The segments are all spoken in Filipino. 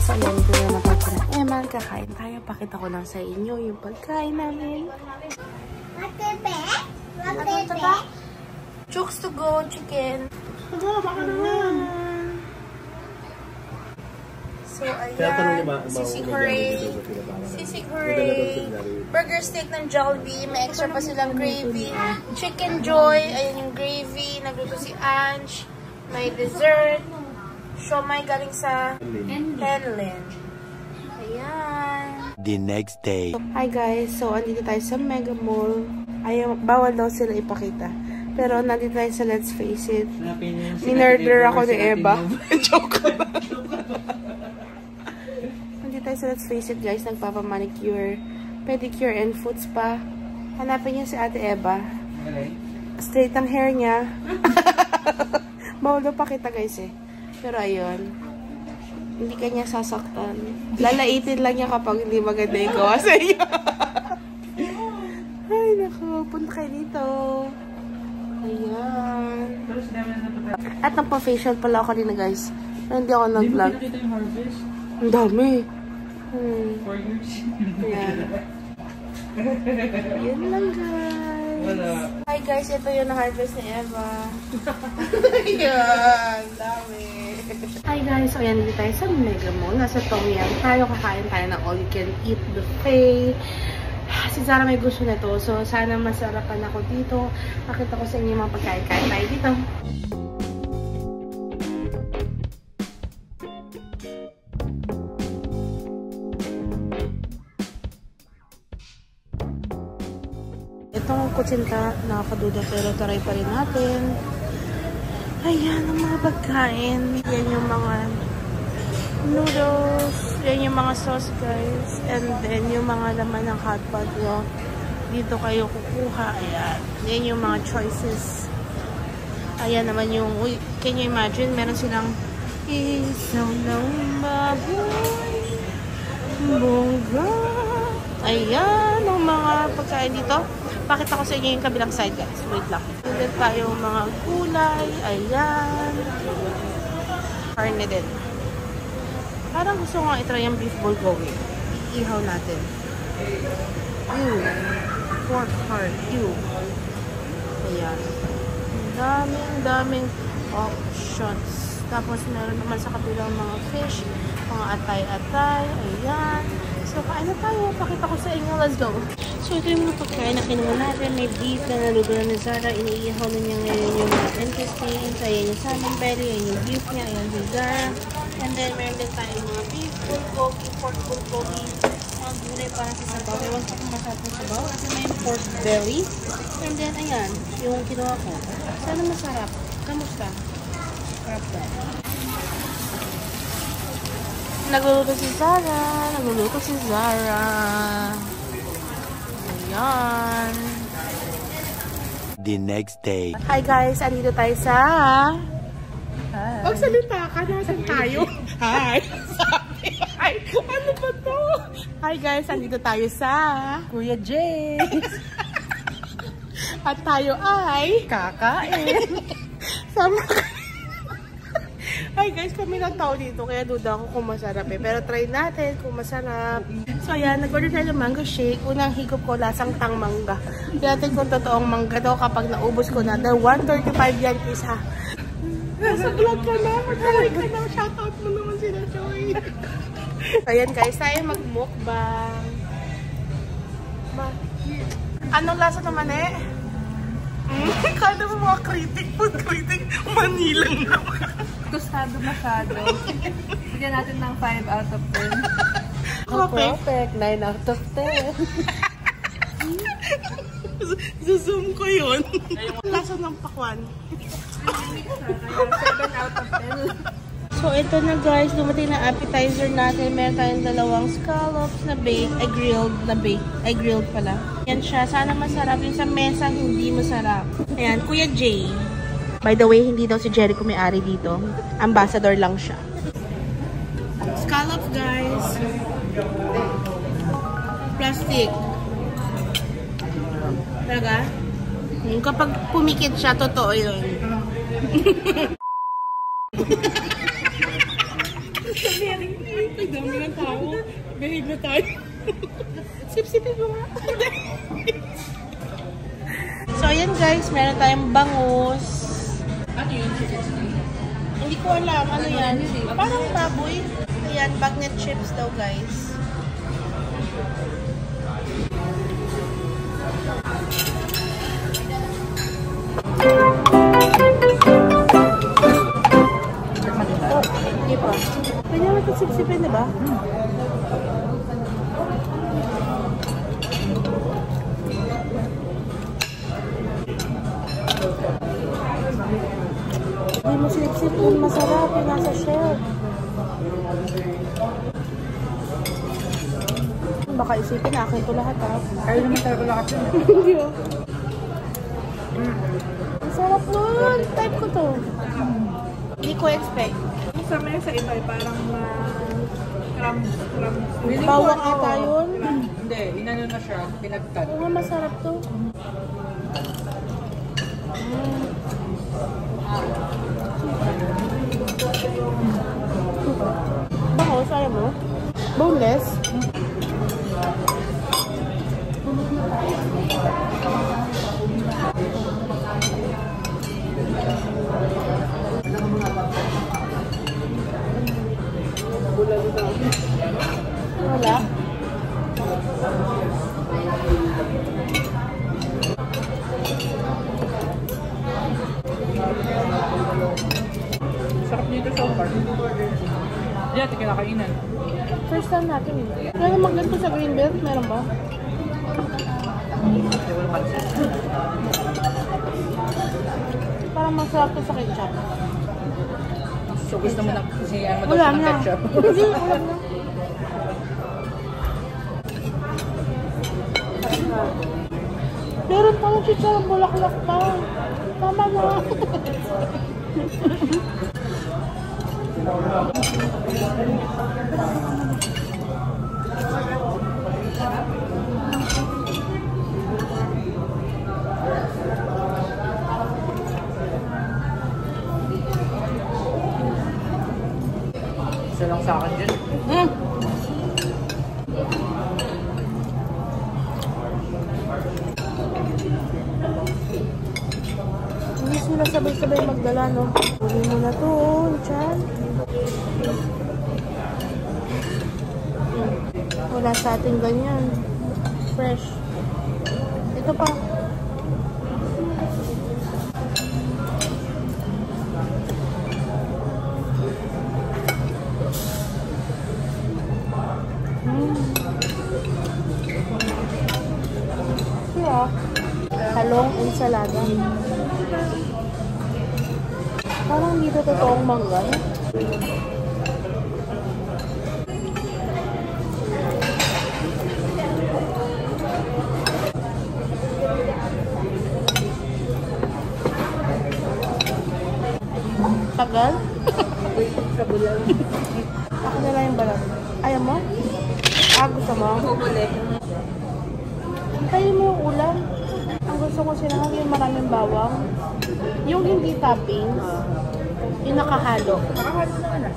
So, ayan, ito na napapala. Emma, kakain tayo. Pakita ko lang sa inyo yung pagkain namin. Ano ito ba? Chooks to go, chicken. So, ayan. Sisig hooray. Sisig hooray. Burger steak ng Jollibee. May extra pa silang gravy. Chicken joy. Ayan yung gravy. Nagluto si Ange. May dessert. Siomai galing sa Penlin. Ayan. The next day. Hi guys. So, andito tayo sa Mega Mall. Ayaw, bawal daw sila ipakita. Pero nandito tayo sa Let's Face It. Minorder ako ni Eva. Joke lang. Nandito tayo sa Let's Face It guys. Nagpapamanicure, pedicure, and foot spa. Hanapin niyo si Ate Eva. Straight ang hair niya. Bawal daw pakita guys eh. Pero ayun. Hindi kanya sasaktan. Lalaitin lang niya kapag hindi maganda yung gawa sa iyo. Ay, naku. Punta kayo dito. Ayan. At nagpa-facial pala ako kanina guys. Hindi ako nag-vlog. Hindi mo nakita yung harvest? Ang dami. 4 years. Ayan. Yun lang guys. Hi guys, ito yung na-harvest ni Eva. Ayan. Dami. Hi guys, so ayan, dito tayo sa Mega Mall. Nasa Tom Yum tayo. Kakain tayo ng all you can eat buffet. Si Zara may gusto nito. So, sana masarapan ako dito. Pakita ko sa inyo yung mga pagkain-kain tayo dito. Itong kutsinta, nakakaduda pero taray pa rin natin. Ayan ang mga pagkain. Yan yung mga noodles. Yan yung mga sauce guys. And then yung mga laman ng hotpot nyo. Dito kayo kukuha. Ayan. Yan yung mga choices. Ayan naman yung, uy, can you imagine? Meron silang isaw ng baboy. Bongga. Ayan ang mga pagkain dito. Pakita ko sa inyo yung kabilang side guys. Wait lang. Then tayo mga gulay. Ayan. Karne din. Parang gusto ko nga itry yung beef bulgogi. Iihaw natin. Ew. Pork heart. Ew. Ayan. Daming options. Tapos meron naman sa kabilang mga fish. Mga atay-atay. Ayan. So, kain na tayo. Pakita ko sa inyo. Let's go. So, ito yung mga pagkain na kinuha natin. May beef na naluto na ni Zara. Iniihaw na niya ngayon yung mga intestines. Ayan yung salmon belly. Ayan yung beef niya. Ayan yung Zara. And then, meron din tayo mga beef bulgogi, pork bulgogi. Mga gulay para sa sabaw. Ewan ko kung masarap ng sabaw. Kasi may pork belly. And then, ayan. Yung kinuha ko. Sana masarap. Kamusta? Sarap ba? Nagluluto si Zara. Nagluluto si Zara. Ayan. The next day. Hi guys, andito tayo sa... Hi. Magsalita ka, nasan tayo? Hi. Sabi, hi. Ano ba to? Hi guys, andito tayo sa... Kuya Jace. At tayo ay... Kakain. Sama ka. Hi guys, kami lang tao dito, kaya duda ako kung masarap eh. Pero try natin kung masarap. So ayan, nag-order tayo ng mango shake. Unang higop ko, lasang tang mangga. Kaya natin kung totoong mangga daw kapag naubos ko na. Dahil 135 yan isa. Nasa vlog ka na, mag-like ka na. Shoutout mo naman sila, Joy. So ayan guys, tayo mag-mukbang. Anong lasa naman eh? Kala mo mga critic, food critic, Manilang naman. Tostado masyado. Bigyan natin ng 5 out of 10. Oh, perfect. 9 out of 10. Zoom ko yun. Lasa ng pakwan. 7 out of 10. So, ito na guys. Dumating na appetizer natin. Meron tayong dalawang scallops na bake. Ay, grilled pala. Yan siya. Sana masarap. Yung sa mesa, hindi masarap. Ayan, Kuya Jay. By the way, hindi daw si Jericho may-ari dito. Ambassador lang siya. Scallops, guys. Plastic. Talaga? Kapag pumikit siya, totoo yun. Dami ng tao. Behave na tayo. Sip-sipin mo nga. So, ayan guys. Meron tayong bangus. Ano yun? Hindi ko alam. Ano yan? Parang baboy. Ayan. Bagnet chips daw guys. Hindi pa. Pwede naman ito sip-sipin, diba? Hindi mo sip-sipin. Masarap. Yung nasa shell. Baka isipin na akin ito lahat, ha? Kaya naman talaga lahat yun. Hindi, oh. Ang sarap nun. Type ko to. Hindi ko expect. Sa may sa iba, parang crumbs. Bawang ata yun. Hindi, inano na siya, pinagkat. Oo nga, masarap to. Bango, sayang mo. Boneless. Wala. Sarap dito so far. Hindi natin kinakainan. First time natin eh. Kaya naman ganito sa Greenbelt, meron ba? Parang masarap to sa ketchup. So gusto mo na siyan mo daw Wala ng na. ketchup? Hindi, wala na. Meron pa yung chicharong bulaklak pa. Tama na. Isa lang sa akin dyan. Hindi sila sabay-sabay magdala, no? Uli mo na to, Chan. Wala sa ating ganyan. Fresh. Ito pa. Yeah. Talong ensalada. Parang dito totoong mangga. Tagal? Ako na lang yung balat. Ayaw mo? Gusto mo? Bumuli. Antayin mo yung ulam. Ang gusto ko sinahan yung maraming bawang. Yung hindi toppings. Yung nakahalo. Nakahalo naman ah.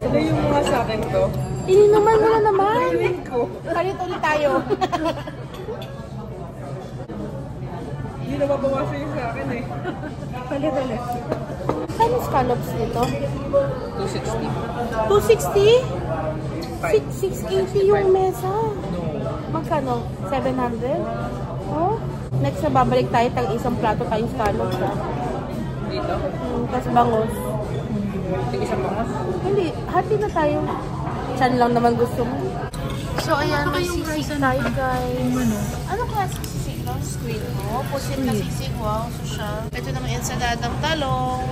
Ito yung mga sa akin to. Ininuman mo na naman. Ko. Kalit ulit tayo. Hindi na mabawasan yung sa akin eh. Palit. Saan yung scallops nito? 260. 260? 680 yung mesa. Magkano? 700? Oh? Next na babalik tayo, isang plato tayong scallops. Dito? Tapos bangus. Sige isang bangus. Hindi, hati na tayo. Chan lang naman gusto mo. So, ayan, may sisig tayo, guys. Anong klase sisig lang? Squid. Oh, pusit na sisig. Wow, social. Ito naman ensaladang talong.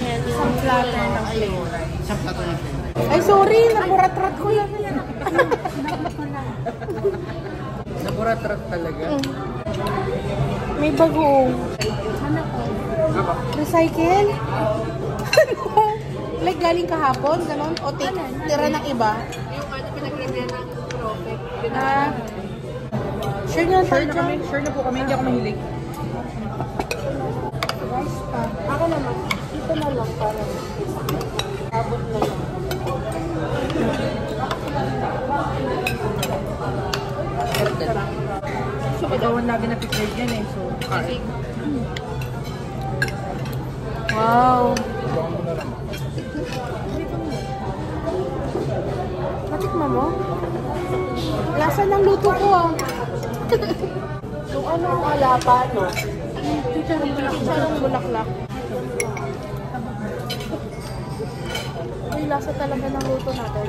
Ayan, yung platter ng ayun. Isang plato na. Ay, sorry. Naburat-rat ko lang. Naburat-rat talaga. May bagoong. Apa? Recycle? Like galing kahapon, ganon? O tira ng iba? Yung pinag-review ng Propek. Sure na tayo dyan? Sure na po kami. Hindi ako mahilig. Rice pa. Ako naman. Ito na lang para abot na lang. So, pagawan lagi na prepared yan eh. So, kain. Wow. Matikman mo? Lasa ng luto ko ah. Yung ano ang alapa, no? Chicharong bulaklak. Ay, lasa talaga ng luto natin.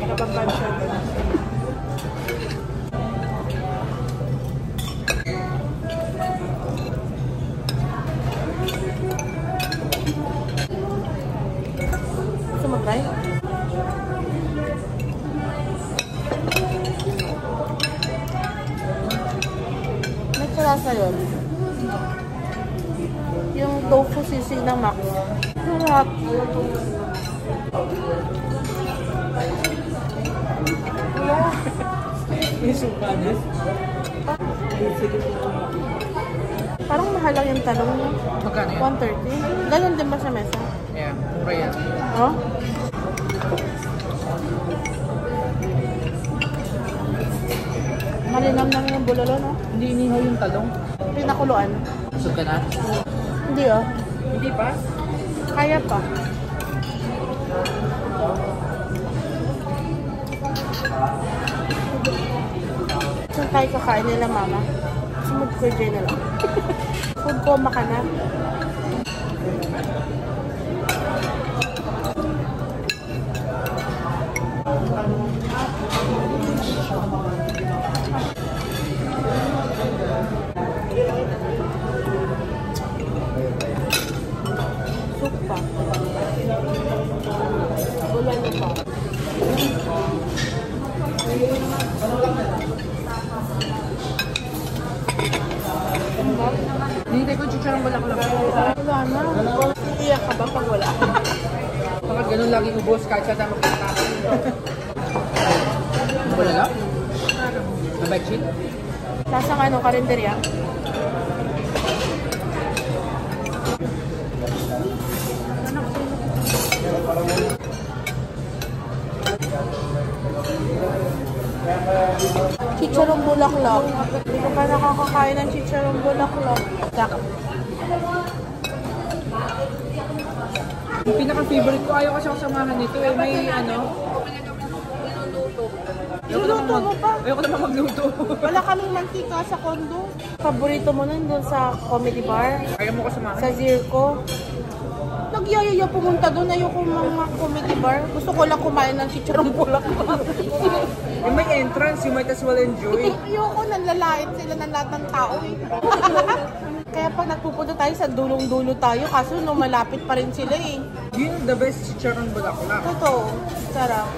Nakapagpansya. Gusto mag-try? May kalasa yun. Yung tofu sisig ng Mac. Sarap. Parang mahal lang yung talong niya. Magkano yan? 130. Ganon din ba sa mesa? Yeah, mura yan. Oh? Malinam lang yung bulalo, no? Hindi inihaw yung talong. Pinakuluan. Busog ka na? Hindi, oh. Hindi pa? Kaya pa. Saan tayo kakain nila, mama? Sumod ko dyan na lang. Food coma ka na. Soup pa. Wala na pa. Hinintay ko chicharong bulaklak. Wala na. Iiyak ka ba pag wala? Bakit ganun laging ubos kahit sa tama pagkakain? Bulalo? Na bedsheet? Nasa ano, karinderya? Chicharong bulaklak. Hindi ko pa nakakakain ng chicharong bulaklak. Yung pinaka-favorite ko, ayaw kasi ako samahan nito eh. May ano? Luluto mo pa. Ayaw ko naman magluto. Wala kaming mantika sa kondo. Paborito mo nun doon sa comedy bar? Ayaw mo ko samahan? Sa Zirco? Nagyayaya pumunta doon. Ayoko mga comedy bar. Gusto ko lang kumain ng chicharong bulaklak. Yung may entrance, you might as well enjoy. Ayoko, nanlalait sila ng lahat ng tao eh. Kaya pag nagpupunta tayo sa dulong-dulo tayo, kaso no, malapit pa rin sila eh. Yun the best chicharong bulaklak. Totoo, sarap.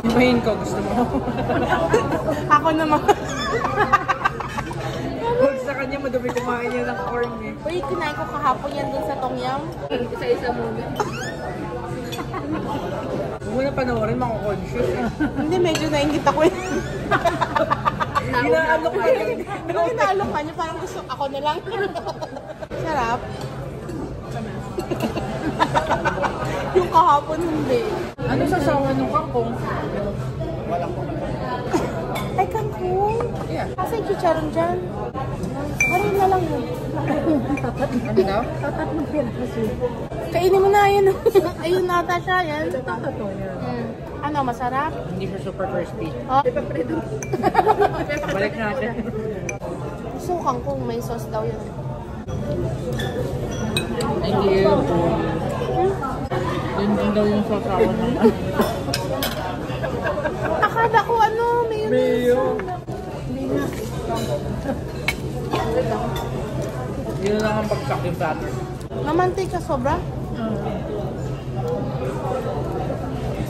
Himayin ko, gusto mo? Ako naman. Huwag sa kanya, madumi kumain niya ng corn eh. Uy, kinain ko kahapon yan dun sa Tongyam. Isa-isa muna. Huwag mo na panoorin, mako-conscious eh. Hindi, medyo naingit ako eh. Inaalok ka yun. Inaalok ka niya, parang gusto ako na lang. Sarap. Yung kahapon hindi. Ano sasawa ng kangkong? Ay, kangkong. Yeah. Kasi chicharon dyan. Ano na lang yun? Ano daw? Kainin mo na yun. Ayun nata siya. Yan. Ano, masarap? Hindi siya super crispy. Oh. Balik natin. Gusto ko kangkong. May sauce daw yun. Thank you. Yun din daw yung sasawa naman. Akala ko ano, Mayo. Hindi na. Yun lang ang pagsak yung platter. Mamantika sobra?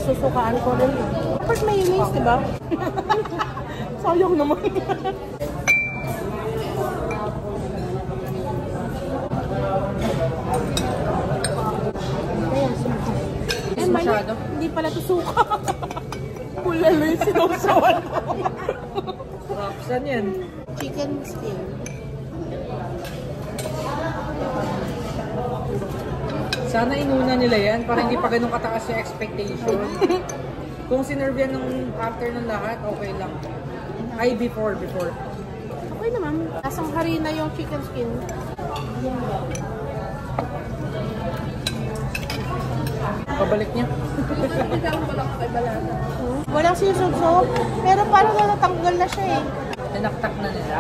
Susukaan ko rin. Tapos mayonnaise, diba? Sayang naman. Ayan, suka. Is masyado? Hindi pala ito suka. Pulalo yung sinusawan ko. Saan yan? Chicken skin. Sana inuna nila yan para hindi pa ganun kataas yung expectation. Kung sinerve yan ng after ng lahat, okay lang. Ay, before. Okay naman. Lasang harina yung chicken skin. Pabalik niya. Walang sisubsob. Pero parang natatanggal na siya eh. Tinaktak na nila.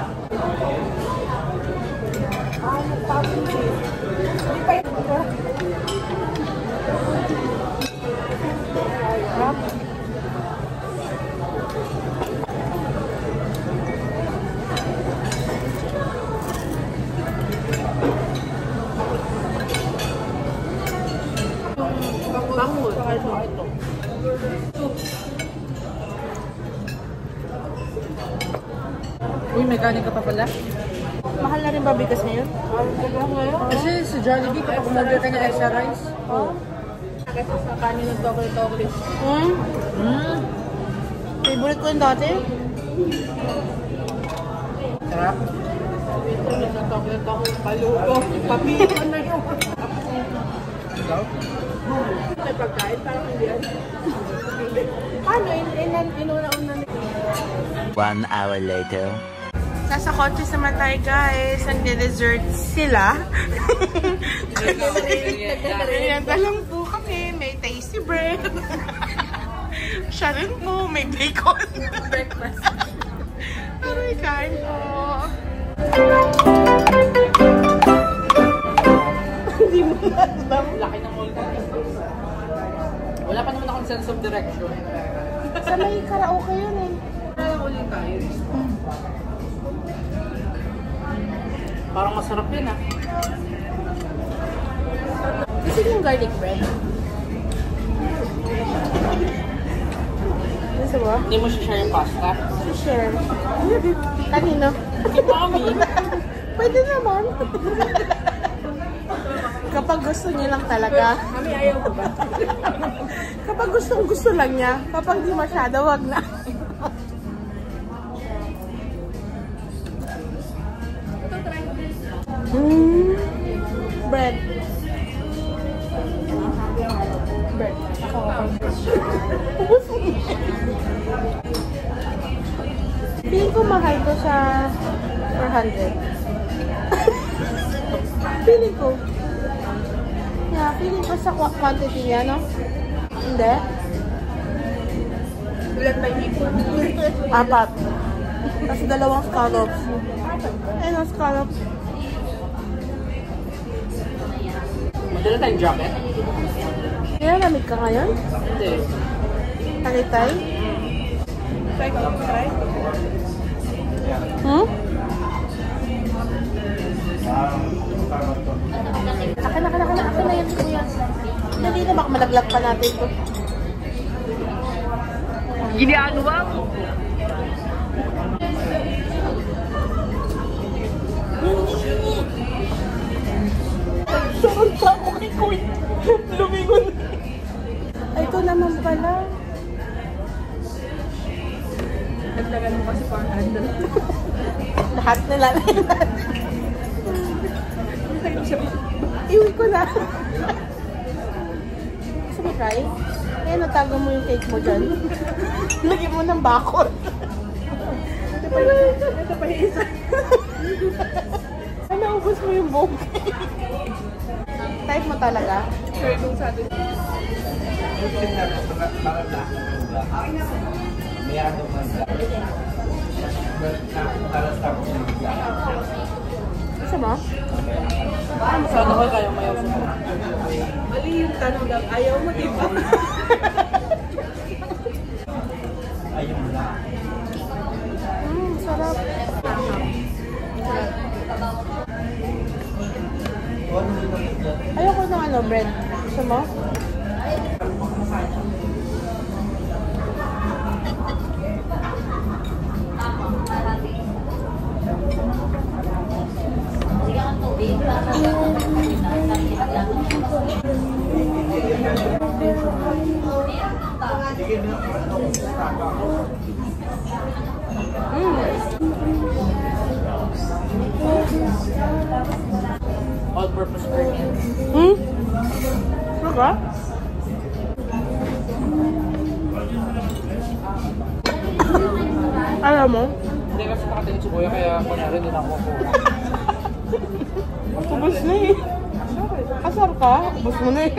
Uy, mechanic ka pa pala. Mahal na rin ba bigas ngayon? Kasi sa Jollibee, kapag umorder ka ng extra rice. Oo. Kasi sa kanin ng tokli-tokli. Favorite ko yung dati. Sarap. Ng tokli-tokli. Paluto. Papito na yung Ikaw? may pagkain. Parang hindi yan. Paano? Inuna-una na. 1 hour later. Nasa coaches naman tayo guys. Nagde-dessert sila. Nagde-dessert lang po kami. May tasty bread. Siya rin po. May bacon. Breakfast. Aray, kain po. Hindi mo alam. Laki ng mall ko. Wala pa naman akong sense of direction. Sa may karaoke yun eh. Parang ulit tayo. Parang masarap yun ah. Gusto yung garlic bread. Gusto mo? Hindi mo share yung pasta. Share. Kanino? Si Mommy. Pwede naman. Kapag gusto niya lang talaga. Kami ayaw ko ba? Kapag gusto lang niya. Kapag di masyado, wag na. Bread. Bread. Feeling ko mahal to sa 400. Feeling ko. Yeah, feeling ko sa quantity niya, no? Hindi. Ulan tayo dito. 4. Tapos 2 scallops. Ayun ang scallops. Madala tayong jacket? Kaya lamig ka ngayon? Hindi. Talitay? Try ko lang try. Hmm? Akin na yan, kuya. Dali na, baka malaglag pa natin ito. Giniagawa mo. Sunod pa ako kay Kuya. Lumingon. Ay, ito naman pala. Naglagan mo kasi pang handle. Lahat na lang. Iwi ko na. Gusto mo try? Eh, natago mo yung cake mo dyan. Lagyan mo ng bakod. Ito pa yung isa. Ay, naubos mo yung buong cake. Type mo talaga? Sure kung sa atin. Gusto mo? Sana ko kayong mayaw sa mga. Mali yung tanong lang. Ayaw mo, di ba? Sarap. Ayoko ng ano, bread. Gusto mo? all-purpose onion. Hmm? Saka? Alam mo? Hindi kasi nakatingin si Kuya kaya kunyari din ako kuha. Ubus na eh. Asar ka? Ubus mo na eh.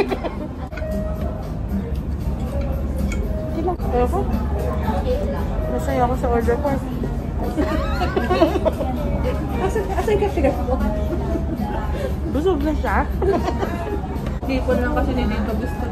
Hindi lang. Ayoko. Masaya ako sa order ko. Asan ka siya mo? Busog na siya. Hindi ko lang kasi hindi ko gusto.